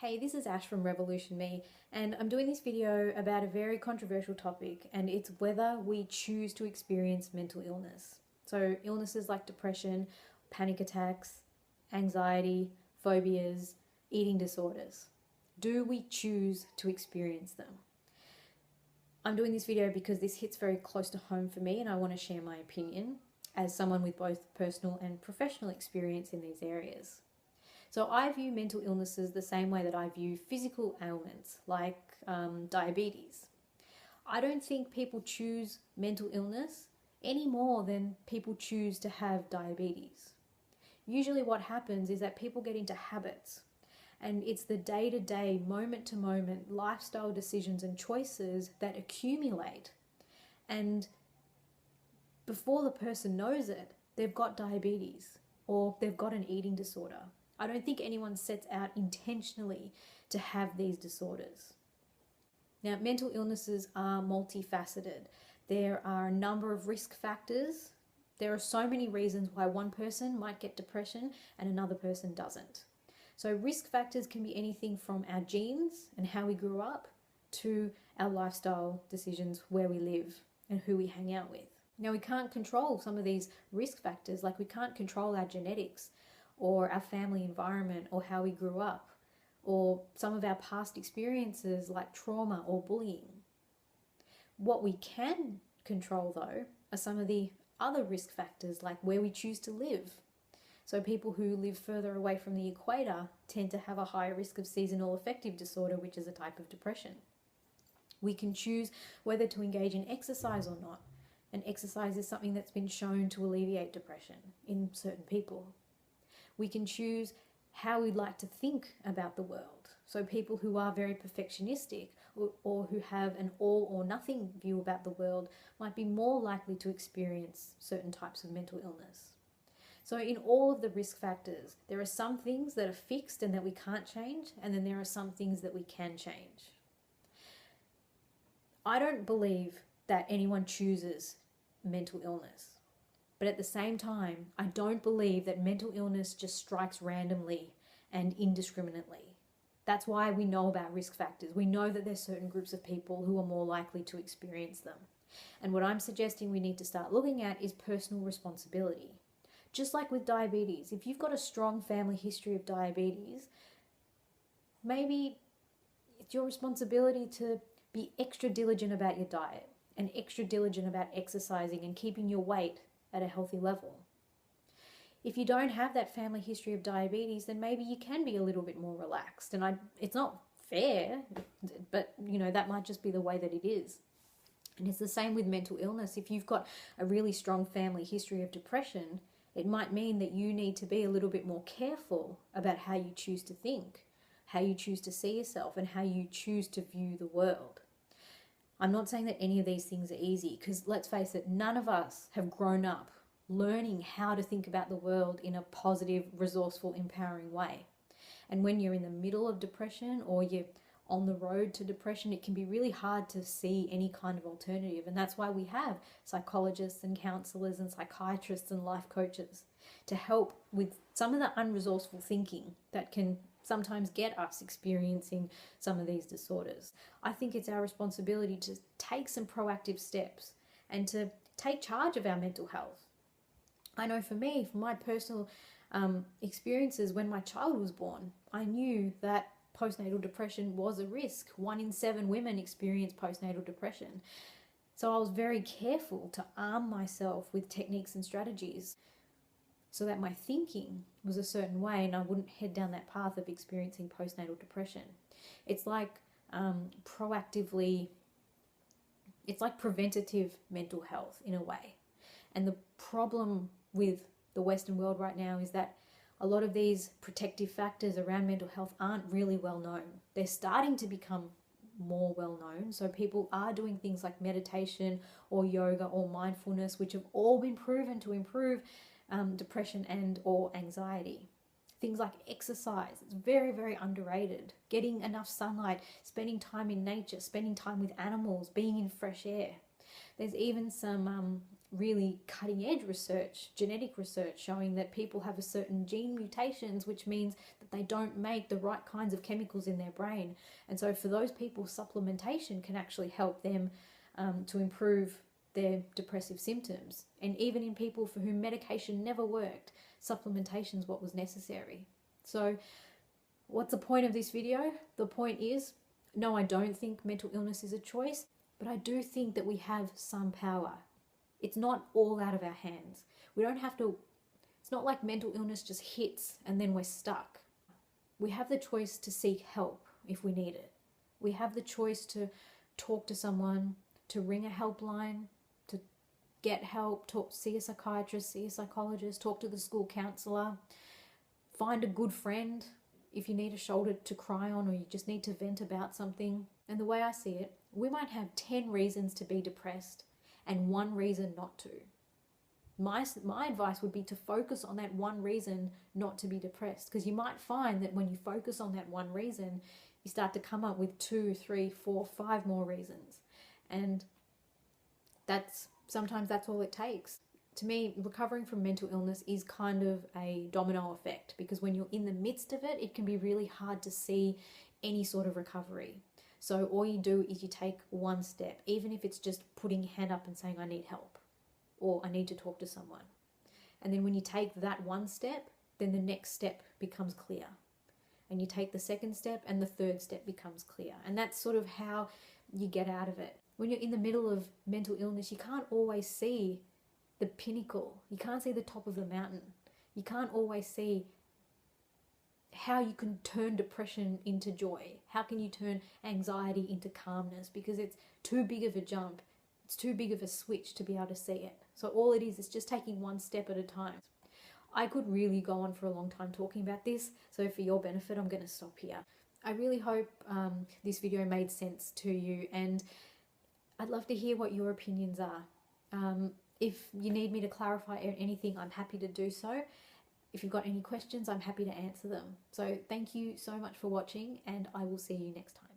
Hey, this is Ash from Revolution Me, and I'm doing this video about a very controversial topic, and it's whether we choose to experience mental illness. So, illnesses like depression, panic attacks, anxiety, phobias, eating disorders. Do we choose to experience them? I'm doing this video because this hits very close to home for me, and I want to share my opinion as someone with both personal and professional experience in these areas. So I view mental illnesses the same way that I view physical ailments like diabetes. I don't think people choose mental illness any more than people choose to have diabetes. Usually what happens is that people get into habits, and it's the day-to-day, moment-to-moment lifestyle decisions and choices that accumulate. And before the person knows it, they've got diabetes or they've got an eating disorder. I don't think anyone sets out intentionally to have these disorders. Now, mental illnesses are multifaceted. There are a number of risk factors. There are so many reasons why one person might get depression and another person doesn't. So risk factors can be anything from our genes and how we grew up to our lifestyle decisions, where we live and who we hang out with. Now, we can't control some of these risk factors, like we can't control our genetics or our family environment or how we grew up, or some of our past experiences like trauma or bullying. What we can control, though, are some of the other risk factors, like where we choose to live. So people who live further away from the equator tend to have a higher risk of seasonal affective disorder, which is a type of depression. We can choose whether to engage in exercise or not, and exercise is something that's been shown to alleviate depression in certain people. We can choose how we'd like to think about the world. So people who are very perfectionistic or who have an all or nothing view about the world might be more likely to experience certain types of mental illness. So in all of the risk factors, there are some things that are fixed and that we can't change, and then there are some things that we can change. I don't believe that anyone chooses mental illness. But at the same time, I don't believe that mental illness just strikes randomly and indiscriminately. That's why we know about risk factors. We know that there's certain groups of people who are more likely to experience them. And what I'm suggesting we need to start looking at is personal responsibility. Just like with diabetes, if you've got a strong family history of diabetes, maybe it's your responsibility to be extra diligent about your diet and extra diligent about exercising and keeping your weight at a healthy level. If you don't have that family history of diabetes, then maybe you can be a little bit more relaxed. And it's not fair, but that might just be the way that it is. And it's the same with mental illness. If you've got a really strong family history of depression, it might mean that you need to be a little bit more careful about how you choose to think, how you choose to see yourself, and how you choose to view the world. I'm not saying that any of these things are easy, because let's face it, none of us have grown up learning how to think about the world in a positive, resourceful, empowering way. And when you're in the middle of depression or you're on the road to depression, it can be really hard to see any kind of alternative. And that's why we have psychologists and counselors and psychiatrists and life coaches to help with some of the unresourceful thinking that can sometimes get us experiencing some of these disorders. I think it's our responsibility to take some proactive steps and to take charge of our mental health. I know for me, from my personal experiences, when my child was born, I knew that postnatal depression was a risk. 1 in 7 women experience postnatal depression. So I was very careful to arm myself with techniques and strategies so that my thinking was a certain way and I wouldn't head down that path of experiencing postnatal depression. It's like preventative mental health in a way. And the problem with the Western world right now is that a lot of these protective factors around mental health aren't really well known. They're starting to become more well known. So people are doing things like meditation or yoga or mindfulness, which have all been proven to improve depression and or anxiety. Things like exercise, it's very, very underrated. Getting enough sunlight, spending time in nature, spending time with animals, being in fresh air. There's even some really cutting edge research, genetic research, showing that people have a certain gene mutations, which means that they don't make the right kinds of chemicals in their brain. And so for those people, supplementation can actually help them to improve their depressive symptoms. And even in people for whom medication never worked, supplementation is what was necessary. So what's the point of this video? The point is, no, I don't think mental illness is a choice, but I do think that we have some power. It's not all out of our hands. We don't have to, it's not like mental illness just hits and then we're stuck. We have the choice to seek help if we need it. We have the choice to talk to someone, to ring a helpline, to get help, see a psychiatrist, see a psychologist, talk to the school counsellor, find a good friend if you need a shoulder to cry on or you just need to vent about something. And the way I see it, we might have 10 reasons to be depressed and 1 reason not to. My advice would be to focus on that 1 reason not to be depressed, because you might find that when you focus on that 1 reason, you start to come up with 2, 3, 4, 5 more reasons. And sometimes that's all it takes. To me, recovering from mental illness is kind of a domino effect, because when you're in the midst of it, it can be really hard to see any sort of recovery. So all you do is you take 1 step, even if it's just putting your hand up and saying, I need help, or I need to talk to someone. And then when you take that 1 step, then the next step becomes clear. And you take the 2nd step and the 3rd step becomes clear. And that's sort of how you get out of it. When you're in the middle of mental illness, you can't always see the pinnacle. You can't see the top of the mountain. You can't always see how you can turn depression into joy. How can you turn anxiety into calmness? Because it's too big of a jump. It's too big of a switch to be able to see it. So all it is just taking 1 step at a time. I could really go on for a long time talking about this. So for your benefit, I'm going to stop here. I really hope this video made sense to you, and I'd love to hear what your opinions are. If you need me to clarify anything, I'm happy to do so. If you've got any questions, I'm happy to answer them. So thank you so much for watching, and I will see you next time.